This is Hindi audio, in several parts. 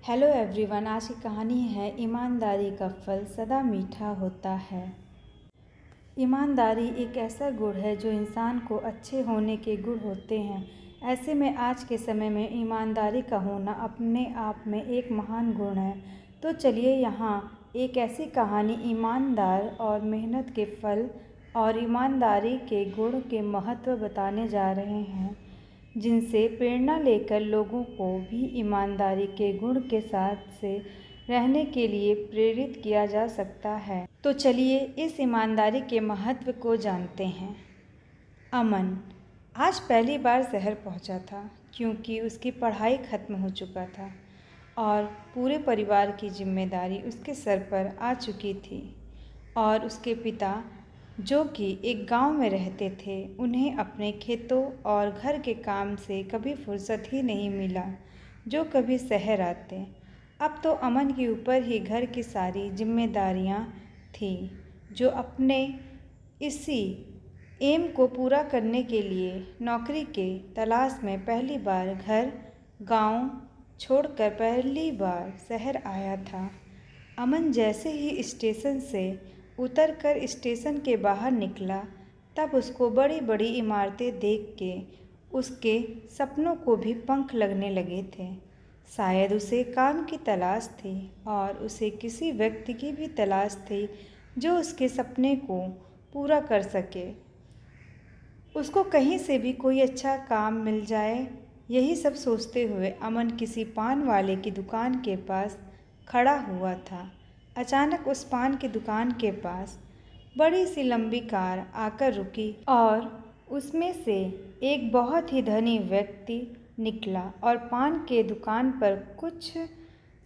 Hello everyone. आज की कहानी है ईमानदारी का फल सदा मीठा होता है। ईमानदारी एक ऐसा गुण है जो इंसान को अच्छे होने के गुण होते हैं। ऐसे में आज के समय में ईमानदारी का होना अपने आप में एक महान गुण है। तो चलिए यहाँ एक ऐसी कहानी ईमानदार और मेहनत के फल और ईमानदारी के गुण के महत्व बताने जा रहे हैं, जिनसे प्रेरणा लेकर लोगों को भी ईमानदारी के गुण के साथ से रहने के लिए प्रेरित किया जा सकता है। तो चलिए इस ईमानदारी के महत्व को जानते हैं। अमन आज पहली बार शहर पहुंचा था क्योंकि उसकी पढ़ाई खत्म हो चुका था और पूरे परिवार की जिम्मेदारी उसके सर पर आ चुकी थी। और उसके पिता, जो कि एक गांव में रहते थे, उन्हें अपने खेतों और घर के काम से कभी फुर्सत ही नहीं मिला जो कभी शहर आते। अब तो अमन के ऊपर ही घर की सारी जिम्मेदारियां थीं, जो अपने इसी एम को पूरा करने के लिए नौकरी के तलाश में पहली बार घर गांव छोड़कर पहली बार शहर आया था। अमन जैसे ही स्टेशन से उतरकर स्टेशन के बाहर निकला, तब उसको बड़ी बड़ी इमारतें देख के उसके सपनों को भी पंख लगने लगे थे। शायद उसे काम की तलाश थी और उसे किसी व्यक्ति की भी तलाश थी जो उसके सपने को पूरा कर सके। उसको कहीं से भी कोई अच्छा काम मिल जाए, यही सब सोचते हुए अमन किसी पान वाले की दुकान के पास खड़ा हुआ था। अचानक उस पान की दुकान के पास बड़ी सी लंबी कार आकर रुकी और उसमें से एक बहुत ही धनी व्यक्ति निकला और पान के दुकान पर कुछ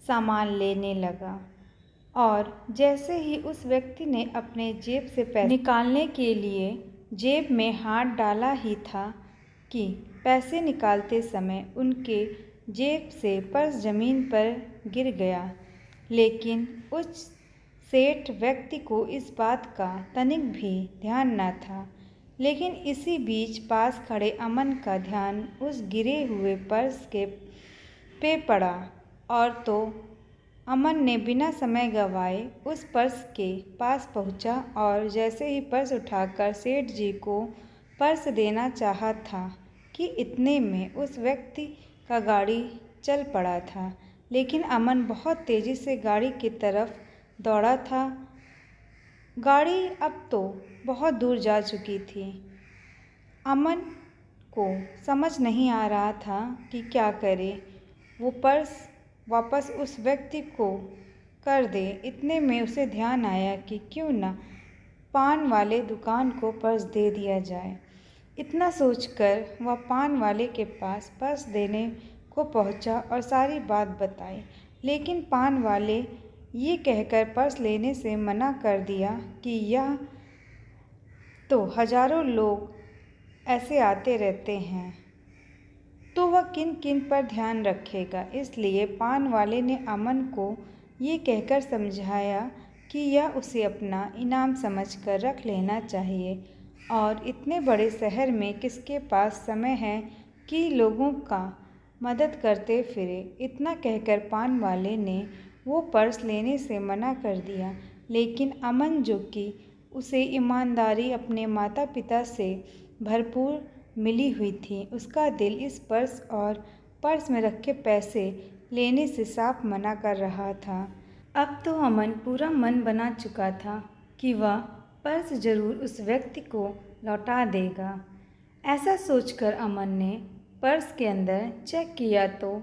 सामान लेने लगा। और जैसे ही उस व्यक्ति ने अपने जेब से पैसे निकालने के लिए जेब में हाथ डाला ही था कि पैसे निकालते समय उनके जेब से पर्स ज़मीन पर गिर गया। लेकिन उस सेठ व्यक्ति को इस बात का तनिक भी ध्यान न था। लेकिन इसी बीच पास खड़े अमन का ध्यान उस गिरे हुए पर्स के पे पड़ा और तो अमन ने बिना समय गंवाए उस पर्स के पास पहुंचा और जैसे ही पर्स उठाकर सेठ जी को पर्स देना चाहा था कि इतने में उस व्यक्ति का गाड़ी चल पड़ा था। लेकिन अमन बहुत तेज़ी से गाड़ी की तरफ दौड़ा था। गाड़ी अब तो बहुत दूर जा चुकी थी। अमन को समझ नहीं आ रहा था कि क्या करे। वो पर्स वापस उस व्यक्ति को कर दे। इतने में उसे ध्यान आया कि क्यों न पान वाले दुकान को पर्स दे दिया जाए। इतना सोचकर वह पान वाले के पास पर्स देने को पहुंचा और सारी बात बताई। लेकिन पान वाले ये कहकर पर्स लेने से मना कर दिया कि यह तो हजारों लोग ऐसे आते रहते हैं, तो वह किन किन पर ध्यान रखेगा। इसलिए पान वाले ने अमन को ये कहकर समझाया कि यह उसे अपना इनाम समझकर रख लेना चाहिए और इतने बड़े शहर में किसके पास समय है कि लोगों का मदद करते फिरे। इतना कहकर पान वाले ने वो पर्स लेने से मना कर दिया। लेकिन अमन, जो कि उसे ईमानदारी अपने माता पिता से भरपूर मिली हुई थी, उसका दिल इस पर्स और पर्स में रखे पैसे लेने से साफ मना कर रहा था। अब तो अमन पूरा मन बना चुका था कि वह पर्स जरूर उस व्यक्ति को लौटा देगा। ऐसा सोचकर अमन ने पर्स के अंदर चेक किया तो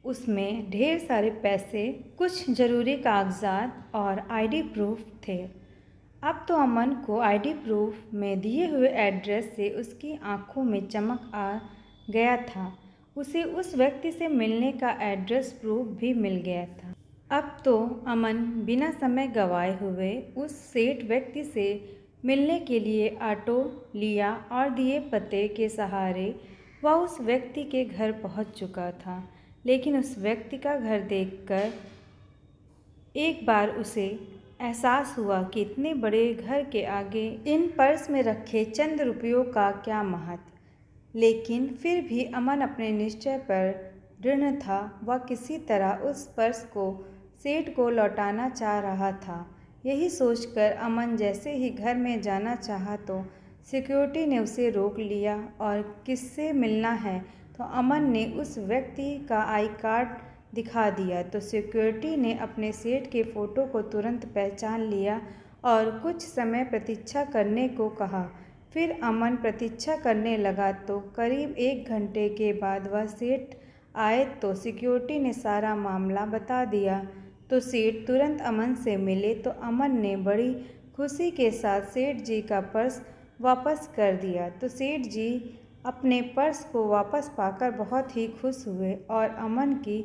उसमें ढेर सारे पैसे, कुछ ज़रूरी कागजात और आईडी प्रूफ थे। अब तो अमन को आईडी प्रूफ में दिए हुए एड्रेस से उसकी आंखों में चमक आ गया था। उसे उस व्यक्ति से मिलने का एड्रेस प्रूफ भी मिल गया था। अब तो अमन बिना समय गंवाए हुए उस सेठ व्यक्ति से मिलने के लिए ऑटो लिया और दिए पते के सहारे वह उस व्यक्ति के घर पहुंच चुका था। लेकिन उस व्यक्ति का घर देखकर एक बार उसे एहसास हुआ कि इतने बड़े घर के आगे इन पर्स में रखे चंद रुपयों का क्या महत्व। लेकिन फिर भी अमन अपने निश्चय पर दृढ़ था। वह किसी तरह उस पर्स को सेठ को लौटाना चाह रहा था। यही सोचकर अमन जैसे ही घर में जाना चाहा तो सिक्योरिटी ने उसे रोक लिया और किससे मिलना है तो अमन ने उस व्यक्ति का आई कार्ड दिखा दिया तो सिक्योरिटी ने अपने सेठ के फ़ोटो को तुरंत पहचान लिया और कुछ समय प्रतीक्षा करने को कहा। फिर अमन प्रतीक्षा करने लगा तो करीब 1 घंटे के बाद वह सेठ आए तो सिक्योरिटी ने सारा मामला बता दिया तो सेठ तुरंत अमन से मिले तो अमन ने बड़ी खुशी के साथ सेठ जी का पर्स वापस कर दिया तो सेठ जी अपने पर्स को वापस पाकर बहुत ही खुश हुए और अमन की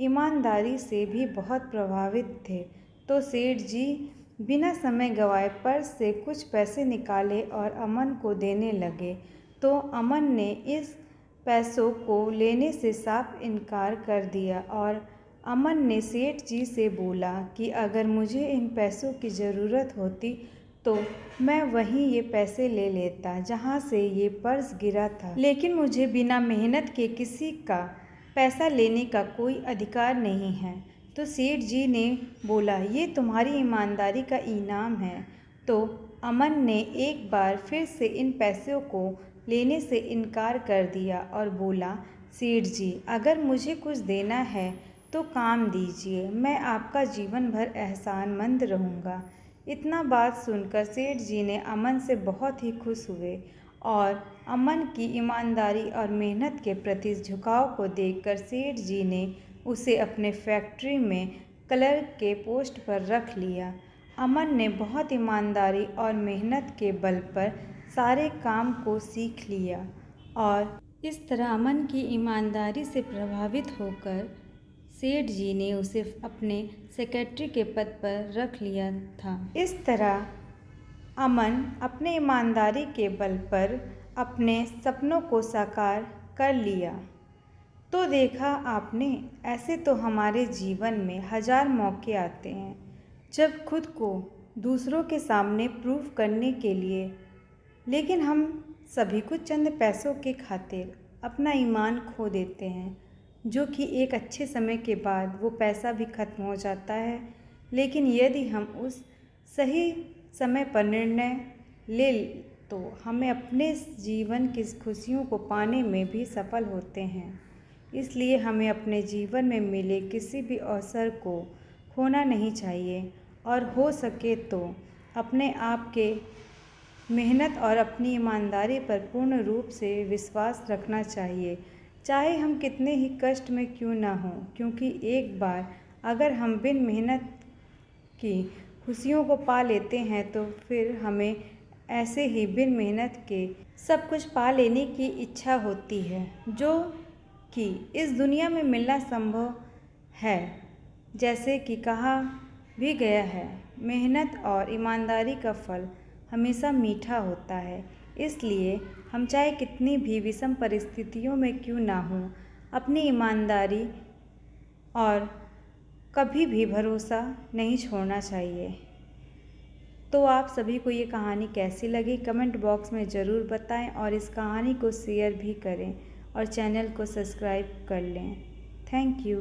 ईमानदारी से भी बहुत प्रभावित थे। तो सेठ जी बिना समय गंवाए पर्स से कुछ पैसे निकाले और अमन को देने लगे तो अमन ने इस पैसों को लेने से साफ इनकार कर दिया और अमन ने सेठ जी से बोला कि अगर मुझे इन पैसों की ज़रूरत होती तो मैं वहीं ये पैसे ले लेता जहाँ से ये पर्स गिरा था, लेकिन मुझे बिना मेहनत के किसी का पैसा लेने का कोई अधिकार नहीं है। तो सेठ जी ने बोला ये तुम्हारी ईमानदारी का इनाम है। तो अमन ने एक बार फिर से इन पैसों को लेने से इनकार कर दिया और बोला सेठ जी अगर मुझे कुछ देना है तो काम दीजिए, मैं आपका जीवन भर एहसानमंद रहूँगा। इतना बात सुनकर सेठ जी ने अमन से बहुत ही खुश हुए और अमन की ईमानदारी और मेहनत के प्रति झुकाव को देखकर सेठ जी ने उसे अपने फैक्ट्री में क्लर्क के पोस्ट पर रख लिया। अमन ने बहुत ईमानदारी और मेहनत के बल पर सारे काम को सीख लिया और इस तरह अमन की ईमानदारी से प्रभावित होकर सेठ जी ने उसे अपने सेक्रेटरी के पद पर रख लिया था। इस तरह अमन अपने ईमानदारी के बल पर अपने सपनों को साकार कर लिया। तो देखा आपने, ऐसे तो हमारे जीवन में 1000 मौके आते हैं जब खुद को दूसरों के सामने प्रूव करने के लिए, लेकिन हम सभी कुछ चंद पैसों के खातिर अपना ईमान खो देते हैं, जो कि एक अच्छे समय के बाद वो पैसा भी खत्म हो जाता है। लेकिन यदि हम उस सही समय पर निर्णय ले तो हमें अपने जीवन की खुशियों को पाने में भी सफल होते हैं। इसलिए हमें अपने जीवन में मिले किसी भी अवसर को खोना नहीं चाहिए और हो सके तो अपने आप के मेहनत और अपनी ईमानदारी पर पूर्ण रूप से विश्वास रखना चाहिए, चाहे हम कितने ही कष्ट में क्यों ना हों, क्योंकि एक बार अगर हम बिन मेहनत की खुशियों को पा लेते हैं तो फिर हमें ऐसे ही बिन मेहनत के सब कुछ पा लेने की इच्छा होती है, जो कि इस दुनिया में मिलना संभव है। जैसे कि कहा भी गया है, मेहनत और ईमानदारी का फल हमेशा मीठा होता है। इसलिए हम चाहे कितनी भी विषम परिस्थितियों में क्यों ना हों, अपनी ईमानदारी और कभी भी भरोसा नहीं छोड़ना चाहिए। तो आप सभी को ये कहानी कैसी लगी कमेंट बॉक्स में ज़रूर बताएं और इस कहानी को शेयर भी करें और चैनल को सब्सक्राइब कर लें। Thank you.